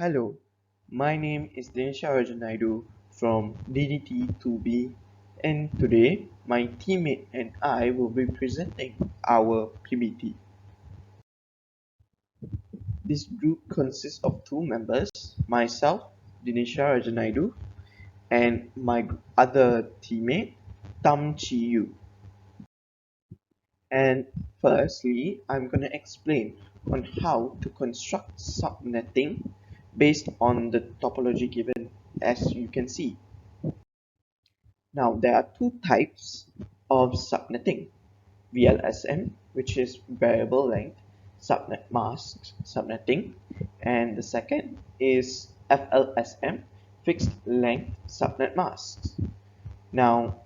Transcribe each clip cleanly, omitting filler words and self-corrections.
Hello, my name is Dinesharajan Naidu from DDT2B, and today my teammate and I will be presenting our PBT. This group consists of two members, myself, Dinesharajan Naidu, and my other teammate, THAM CHEE. And firstly, I'm going to explain on how to construct subnetting based on the topology given as you can see. Now there are two types of subnetting: VLSM, which is variable length subnet mask subnetting, and the second is FLSM, fixed length subnet masks. Now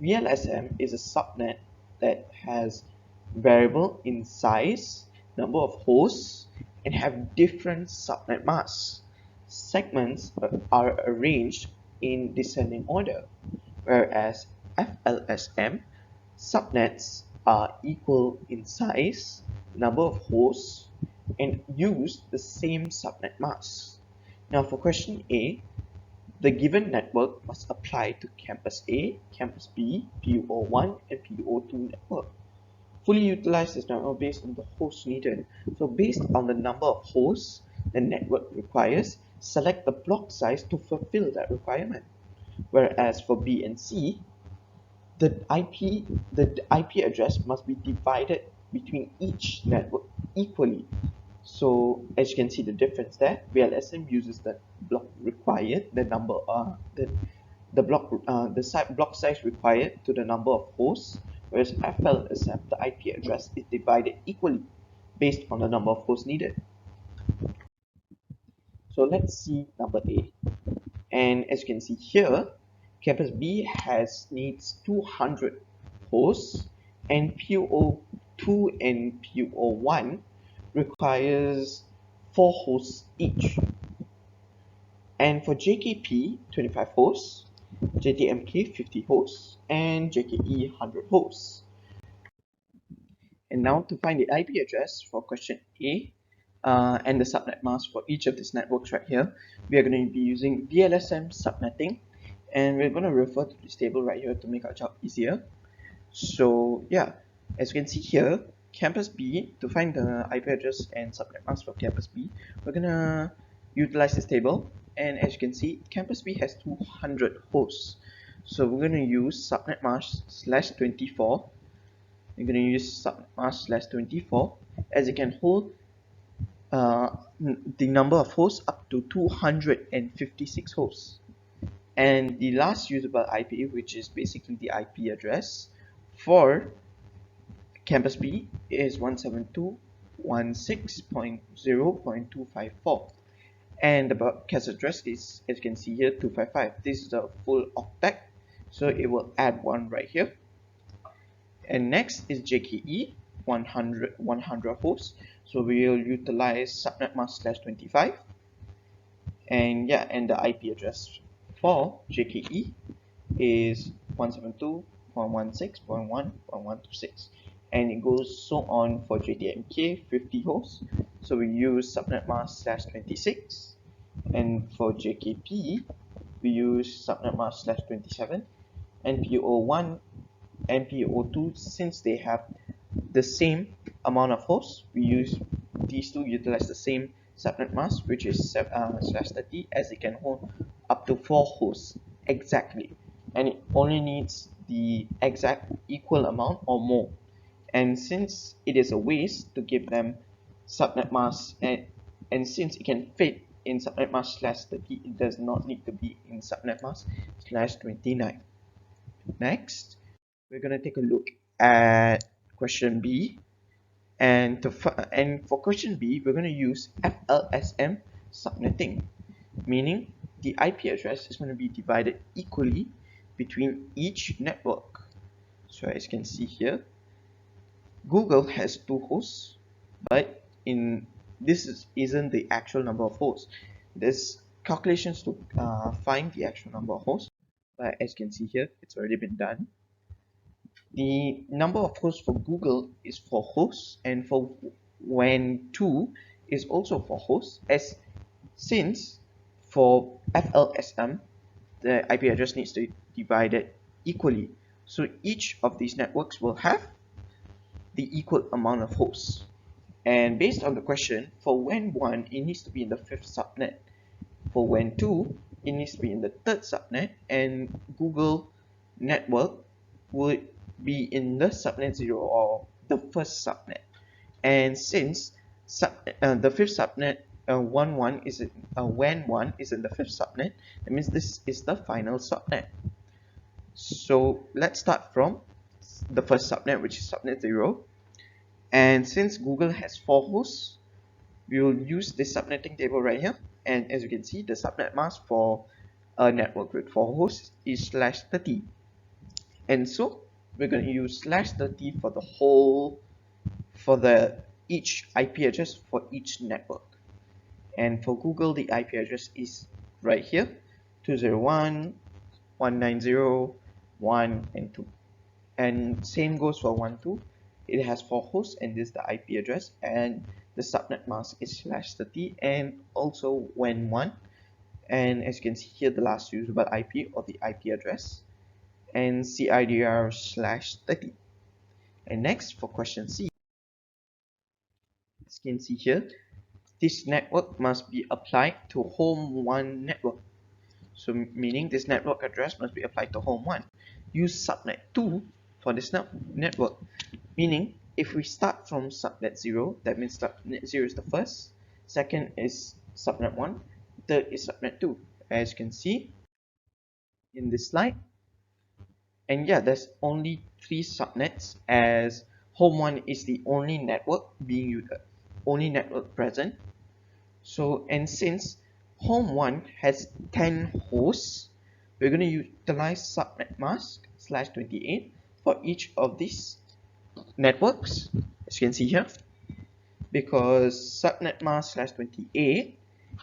VLSM is a subnet that has variable in size, number of hosts, and have different subnet masks. Segments are arranged in descending order, whereas FLSM subnets are equal in size, number of hosts, and use the same subnet mask. Now for question A, the given network must apply to campus A, campus B, PO1, and PO2 network. Fully utilize this network based on the hosts needed. So based on the number of hosts the network requires, select the block size to fulfill that requirement. Whereas for B and C, the IP address must be divided between each network equally. So as you can see the difference there, VLSM uses the block required, the number block size required to the number of hosts, whereas FLSM, the IP address is divided equally based on the number of hosts needed. So let's see number A. And as you can see here, campus B needs 200 hosts, and PO2 and PO1 requires 4 hosts each. And for JKP, 25 hosts, JTMK 50 hosts, and JKE 100 hosts. And now to find the IP address for question A and the subnet mask for each of these networks right here, we are going to be using VLSM subnetting, and we're going to refer to this table right here to make our job easier. So yeah, as you can see here, campus B, to find the IP address and subnet mask for campus B, we're going to utilize this table. And as you can see, campus B has 200 hosts. So we're going to use subnet mask /24. We're going to use subnet mask /24 as it can hold the number of hosts up to 256 hosts. And the last usable IP, which is basically the IP address for campus B, is 172.16.0.254. And the broadcast address is, as you can see here, 255. This is the full octet, so it will add 1 right here. And next is JKE, 100 hosts, so we will utilize subnet mask /25. And yeah, and the IP address for JKE is 172.16.1.126, and it goes so on for JTMK, 50 hosts, so we use subnet mask /26. And for JKP, we use subnet mask /27, and PO1 and PO2, since they have the same amount of hosts, we use these two utilize the same subnet mask, which is /30, as it can hold up to 4 hosts exactly, and it only needs the exact equal amount or more. And since it is a waste to give them subnet mask, and since it can fit in subnet mask /30, it does not need to be in subnet mask /29. Next, we're going to take a look at question B. And for question B, we're going to use FLSM subnetting, meaning the IP address is going to be divided equally between each network. So as you can see here, Google has 2 hosts, but isn't the actual number of hosts. There's calculations to find the actual number of hosts, but as you can see here, it's already been done. The number of hosts for Google is 4 hosts, and for WAN2 is also 4 hosts, as Since for FLSM, the IP address needs to be divided equally, so each of these networks will have the equal amount of hosts. And based on the question, for WAN 1, it needs to be in the 5th subnet. For WAN 2, it needs to be in the 3rd subnet, and Google network would be in the subnet 0 or the 1st subnet. And since the 5th subnet WAN 1 is in the 5th subnet, that means this is the final subnet. So let's start from the first subnet, which is subnet 0. And since Google has 4 hosts, we will use this subnetting table right here. And as you can see, the subnet mask for a network with 4 hosts is /30. And so we're going to use /30 for the whole, each IP address for each network. And for Google, the IP address is right here, 201.190.1 and 2. And same goes for 1.2. It has 4 hosts, and this is the IP address, and the subnet mask is /30, and also WAN 1. And as you can see here, the last usable IP or the IP address, and CIDR /30. And next for question C, as you can see here, this network must be applied to home 1 network. So meaning this network address must be applied to home 1. Use subnet 2 for this network. Meaning if we start from subnet 0, that means subnet 0 is the first, second is subnet 1, third is subnet 2, as you can see in this slide. And yeah, there's only 3 subnets, as home 1 is the only network present. So, and since home 1 has 10 hosts, we're going to utilize subnet mask /28 for each of these networks, as you can see here, because subnet mask /28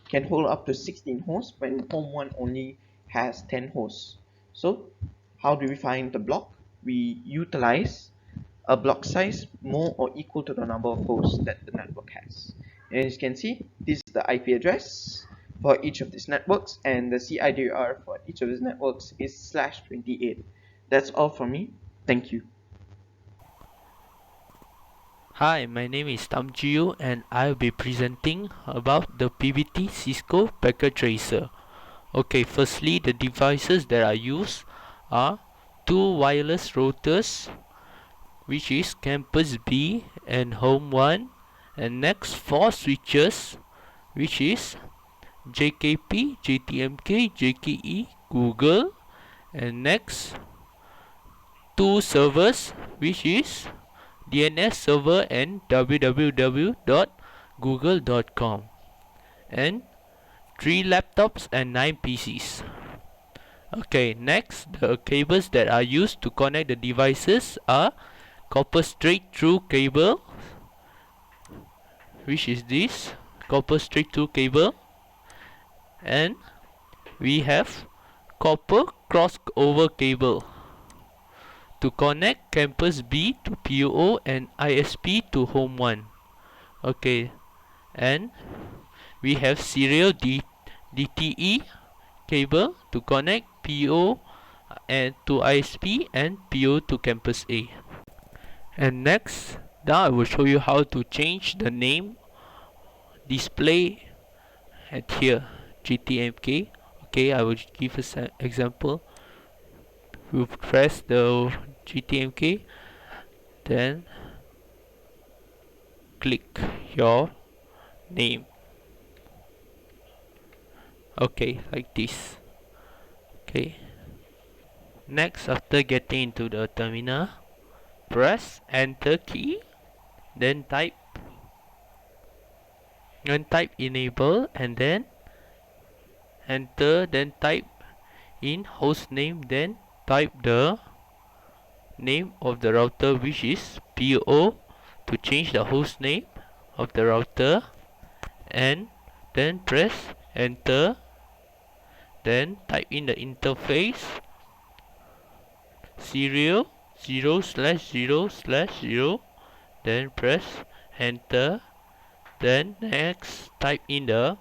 can hold up to 16 hosts when home 1 only has 10 hosts. So how do we find the block? We utilize a block size more or equal to the number of hosts that the network has. And as you can see, this is the IP address for each of these networks, and the CIDR for each of these networks is /28. That's all from me. Thank you. Hi, my name is Tam Jiu, and I'll be presenting about the Pbt Cisco Packet Tracer. Okay, firstly, the devices that I use are 2 wireless routers, which is Campus B and Home 1, and next 4 switches, which is JKP, JTMK, JKE, Google, and next 2 servers, which is DNS server and www.google.com, and 3 laptops and 9 PCs. Okay, next, the cables that are used to connect the devices are copper straight through cable, which is this copper straight through cable, and we have copper crossover cable to connect campus B to POO and ISP to home 1. Okay, and we have serial DTE cable to connect PO and to ISP and PO to campus A. And next, now I will show you how to change the name display at here, GTMK. Okay, I will give an example. You press the GTMK, then click your name. Okay, like this. Okay, next, after getting into the terminal, press enter key, then type enable, and then enter, then type in host name, then type the name of the router, which is PO, to change the host name of the router, and then press enter, then type in the interface serial 0/0/0, then press enter, then next type in the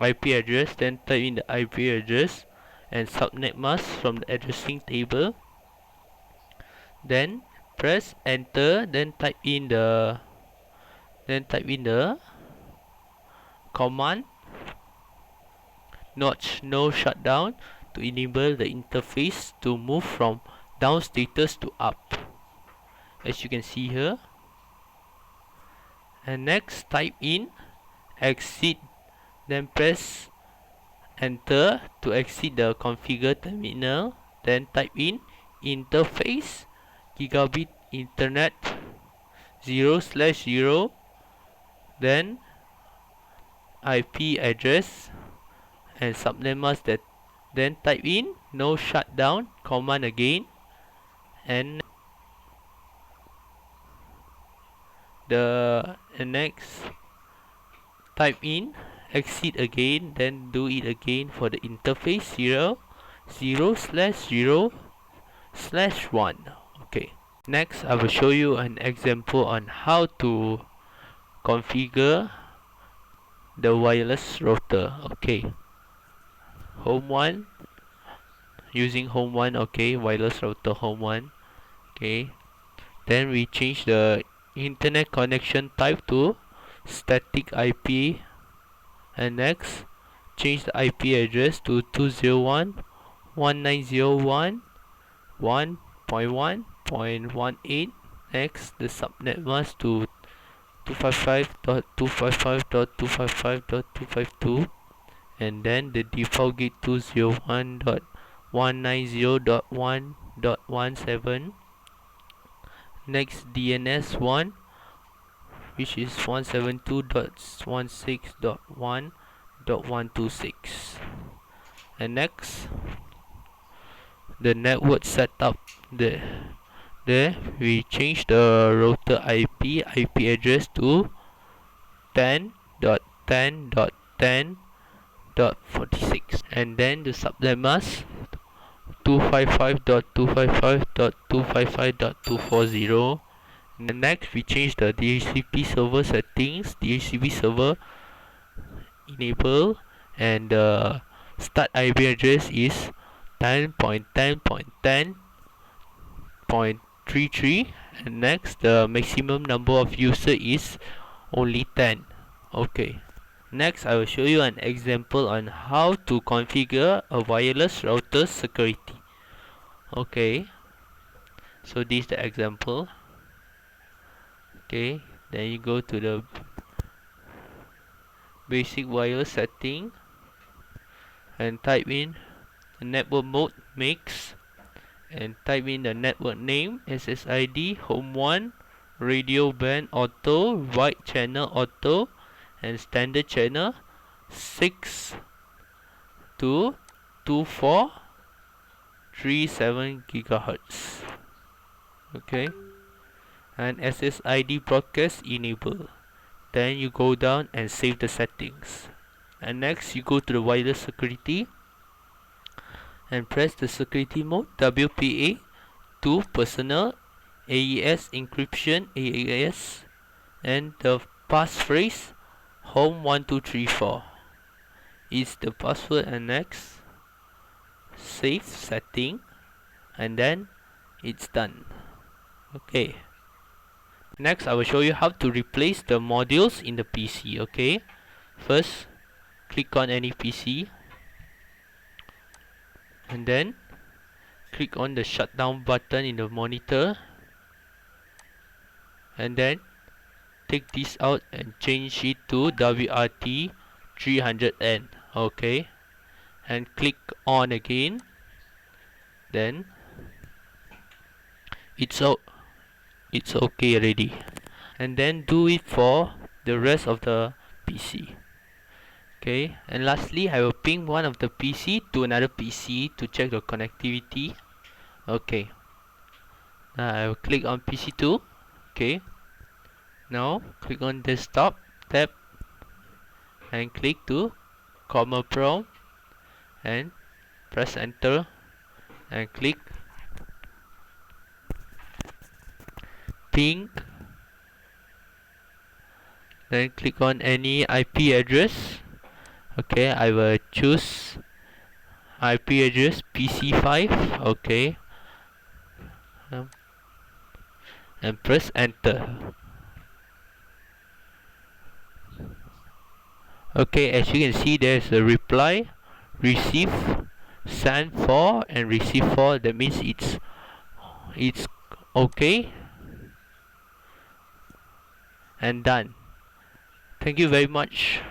IP address, then type in the IP address and subnet mask from the addressing table. Then press enter, then type in the command notch no shutdown to enable the interface to move from down status to up, as you can see here. And next type in exit, then press enter to exit the configure terminal, then type in interface gigabit internet 0/0, then IP address and subnet mask, that then type in no shutdown command again, and next type in exit again, then do it again for the interface 0/0/0/1. Okay, next I will show you an example on how to configure the wireless router. Okay, home 1, using home 1. Okay, wireless router home 1. Okay, then we change the internet connection type to static IP, and next change the IP address to 201.190.1.1.18. next the subnet mask to 255.255.255.252, and then the default gate 201.190.1.17. next DNS1, which is 172.16.1.126. and next the network setup. There we change the router IP address to 10.10.10.46, and then the subnet mask 255.255.255.240. and next we change the DHCP server settings, DHCP server enable, and the start IP address is 10.10.10.33, and next the maximum number of user is only 10. Okay, next I will show you an example on how to configure a wireless router security. Okay, so this is the example. Okay, then you go to the basic wireless setting and type in the network mode mix, and type in the network name SSID home 1, radio band auto, wide channel auto, and standard channel 6 to 2437 gigahertz. Okay, and SSID broadcast enable. Then you go down and save the settings, and next you go to the wireless security and press the security mode WPA to personal, AES encryption AES, and the passphrase home 1234 is the password, and next save setting, and then it's done. Okay, next I will show you how to replace the modules in the PC. Okay, first click on any PC, and then click on the shutdown button in the monitor, and then take this out and change it to WRT 300N. Okay, and click on again, then it's okay already, and then do it for the rest of the PC. Okay, and lastly I will ping one of the PC to another PC to check the connectivity. Okay, now I will click on PC2. Okay, now click on desktop tab and click to command prompt and press enter and click ping, then click on any IP address Okay, I will choose IP address PC5. Okay, um, and press enter. Okay, as you can see, there's a reply, receive, send for, and receive for. That means it's okay and done. Thank you very much.